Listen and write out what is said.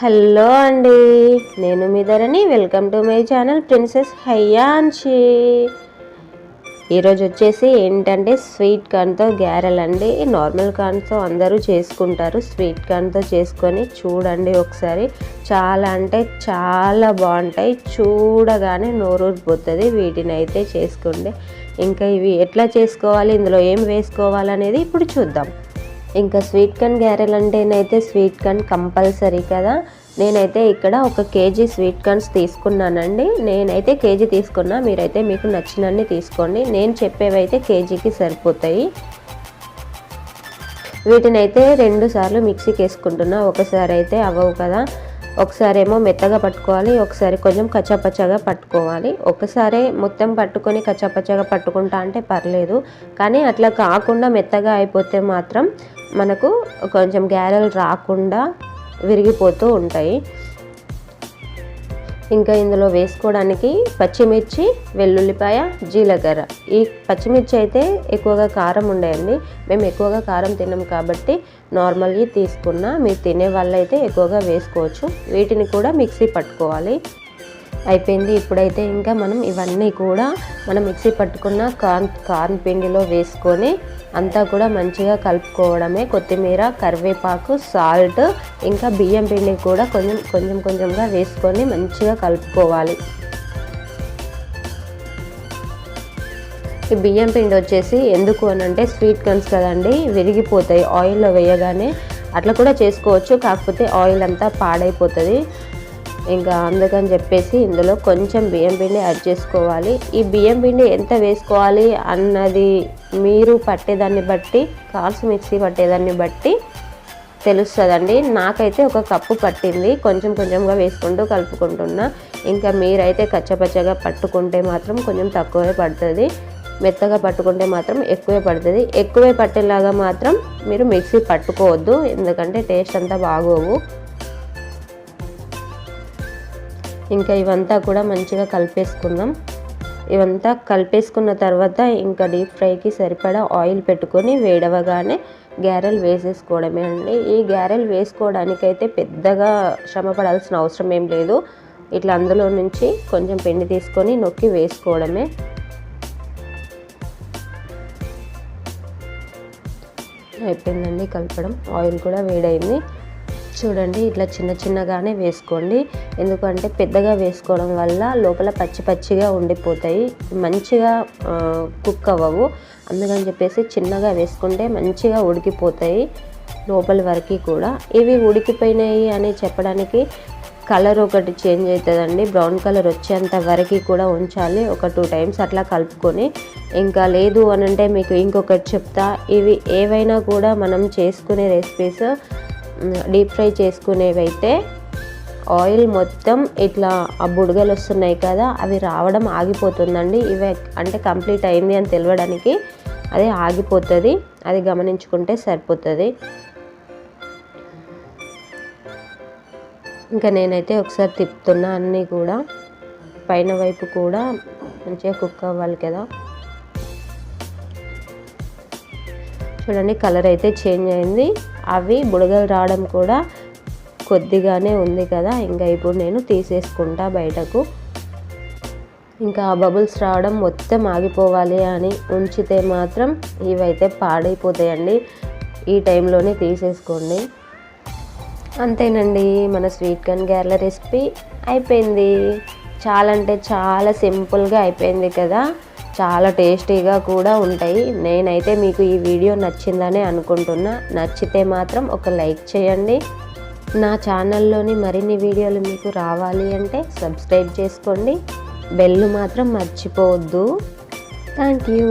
Hello అండి, నేను మీ Dharani. Welcome to my channel princess Hayyanshi. ఈరోజు వచ్చేసి ఏంటంటే స్వీట్ కార్న్తో గ్యారెల్ అండి. నార్మల్ కార్న్తో అందరూ చేసుకుంటారు, స్వీట్ కార్న్తో చేసుకొని చూడండి ఒకసారి. చాలా అంటే చాలా బాగుంటాయి, చూడగానే నోరూరిపోతుంది. వీటిని అయితే చేసుకోండి. ఇంకా ఇవి ఎట్లా చేసుకోవాలి, ఇందులో ఏం వేసుకోవాలనేది ఇప్పుడు చూద్దాం. ఇంకా స్వీట్ కార్న్ గ్యారెల్ అంటేనైతే స్వీట్ కార్న్ కంపల్సరీ కదా. నేనైతే ఇక్కడ 1 కేజీ స్వీట్ కార్న్స్ తీసుకున్నానండి. నేనైతే కేజీ తీసుకున్నా, మీరైతే మీకు నచ్చినన్ని తీసుకోండి. నేను చెప్పేవైతే కేజీకి సరిపోతాయి. వీటిని అయితే 2 సార్లు మిక్సీకి వేసుకుంటున్నా. ఒకసారి అయితే అవ్వవు కదా, ఒకసారి ఏమో మెత్తగా పట్టుకోవాలి, ఒకసారి కొంచెం కచ్చాపచ్చాగా పట్టుకోవాలి. ఒకసారి మొత్తం పట్టుకొని కచ్చాపచ్చాగా పట్టుకుంటా అంటే పర్లేదు, కానీ అట్లా కాకుండా మెత్తగా అయిపోతే మాత్రం మనకు కొంచెం గ్యారెలు రాకుండా విరిగిపోతూ ఉంటాయి. ఇంకా ఇందులో వేసుకోవడానికి పచ్చిమిర్చి, వెల్లుల్లిపాయ, జీలకర్ర. ఈ పచ్చిమిర్చి అయితే ఎక్కువగా కారం ఉండేయండి. మేము ఎక్కువగా కారం తిన్నాం కాబట్టి నార్మల్గా తీసుకున్నా. మీరు తినే వాళ్ళైతే ఎక్కువగా వేసుకోవచ్చు. వీటిని కూడా మిక్సీ పట్టుకోవాలి. అయిపోయింది. ఇప్పుడైతే ఇంకా మనం ఇవన్నీ కూడా మనం మిక్సీ పట్టుకున్న కార్న్ పిండిలో వేసుకొని అంతా కూడా మంచిగా కలుపుకోవడమే. కొత్తిమీర, కరివేపాకు, సాల్ట్, ఇంకా బియ్యం పిండి కూడా కొంచెంగా వేసుకొని మంచిగా కలుపుకోవాలి. ఈ బియ్యం పిండి వచ్చేసి ఎందుకు అనంటే స్వీట్ కార్న్స్ కదండి, విరిగిపోతాయి ఆయిల్లో వేయగానే. అట్లా కూడా చేసుకోవచ్చు, కాకపోతే ఆయిల్ అంతా పాడైపోతుంది. ఇంకా అందుకని చెప్పేసి ఇందులో కొంచెం బియ్యం పిండి యాడ్ చేసుకోవాలి. ఈ బియ్యం పిండి ఎంత వేసుకోవాలి అన్నది మీరు పట్టేదాన్ని బట్టి, కార్న్స్ మిక్సీ పట్టేదాన్ని బట్టి తెలుస్తుందండి. నాకైతే 1 కప్పు పట్టింది. కొంచెంగా వేసుకుంటూ కలుపుకుంటున్నా. ఇంకా మీరైతే కచ్చపచ్చగా పట్టుకుంటే మాత్రం కొంచెం తక్కువే పడుతుంది, మెత్తగా పట్టుకుంటే మాత్రం ఎక్కువే పడుతుంది. ఎక్కువే పట్టేలాగా మాత్రం మీరు మిక్సీ పట్టుకోవద్దు, ఎందుకంటే టేస్ట్ అంతా బాగోవు. ఇంకా ఇవంతా కూడా మంచిగా కలిపేసుకుందాం. ఇవంతా కలిపేసుకున్న తర్వాత ఇంకా డీప్ ఫ్రైకి సరిపడా ఆయిల్ పెట్టుకొని వేడవగానే గ్యారెల్ వేసేసుకోవడమే అండి. ఈ గ్యారెల్ వేసుకోవడానికైతే పెద్దగా శ్రమ పడాల్సిన అవసరం ఏం లేదు. ఇట్లా అందులో నుంచి కొంచెం పిండి తీసుకొని నొక్కి వేసుకోవడమే. అయిపోయిందండి కలపడం. ఆయిల్ కూడా వేడైంది. చూడండి, ఇట్లా చిన్నగానే వేసుకోండి. ఎందుకంటే పెద్దగా వేసుకోవడం వల్ల లోపల పచ్చిగా ఉండిపోతాయి, మంచిగా కుక్ అవ్వవు. అందుకని చెప్పేసి చిన్నగా వేసుకుంటే మంచిగా ఉడికిపోతాయి లోపల వరకు కూడా. ఇవి ఉడికిపోయినాయి అని చెప్పడానికి కలర్ ఒకటి చేంజ్ అవుతుందండి. బ్రౌన్ కలర్ వచ్చేంత వరకు కూడా ఉంచాలి. 2 టైమ్స్ అట్లా కలుపుకొని. ఇంకా లేదు అనంటే మీకు ఇంకొకటి చెప్తా. ఇవి ఏవైనా కూడా మనం చేసుకునే రెసిపీస్ డీప్ ఫ్రై చేసుకునేవైతే ఆయిల్ మొత్తం ఇట్లా ఆ బుడగలు వస్తున్నాయి కదా, అవి రావడం ఆగిపోతుందండి. ఇవి అంటే కంప్లీట్ అయింది అని తెలియడానికి అది ఆగిపోతుంది. అది గమనించుకుంటే సరిపోతుంది. ఇంకా నేనైతే ఒకసారి తిప్పుతున్నా. అన్నీ కూడా పైన వైపు కూడా మంచిగా కుక్ అవ్వాలి కదా. చూడండి, కలర్ అయితే చేంజ్ అయింది. అవి బుడగలు రావడం కూడా కొద్దిగానే ఉంది కదా. ఇంకా ఇప్పుడు నేను తీసేసుకుంటా బయటకు. ఇంకా బబుల్స్ రావడం మొత్తం ఆగిపోవాలి అని ఉంచితే మాత్రం ఇవైతే పాడైపోతాయండి. ఈ టైంలోనే తీసేసుకోండి. అంతేనండి, మన స్వీట్ కార్న్ గ్యారెల రెసిపీ అయిపోయింది. చాలా అంటే చాలా సింపుల్గా అయిపోయింది కదా. చాలా టేస్టీగా కూడా ఉంటాయి. నేనైతే మీకు ఈ వీడియో నచ్చిందనే అనుకుంటున్నా. నచ్చితే మాత్రం ఒక లైక్ చేయండి. నా ఛానల్లోని మరిన్ని వీడియోలు మీకు రావాలి అంటే సబ్స్క్రైబ్ చేసుకోండి. బెల్ మాత్రం మర్చిపోవద్దు. Thank you.